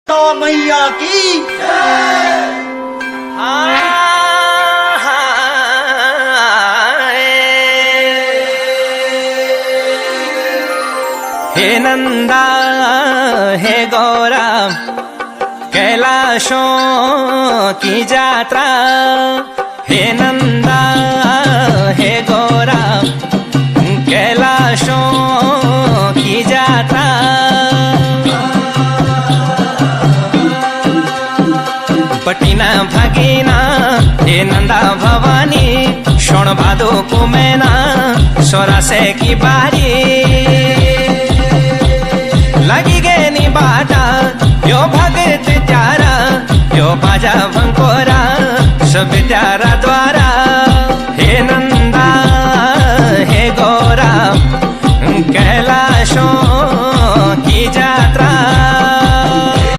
तो मैया की हे नंदा हे गौरा कैलाशों की यात्रा, हे नंदा हे गौरा कैलाशों की यात्रा। पटीना भगीना हे नंदा भवानी, शोण भादो कुमेना सोरा से की बारी। लगी गे नी बाटा यो भगत त्यारा, यो बाजा भंकोरा सब त्यारा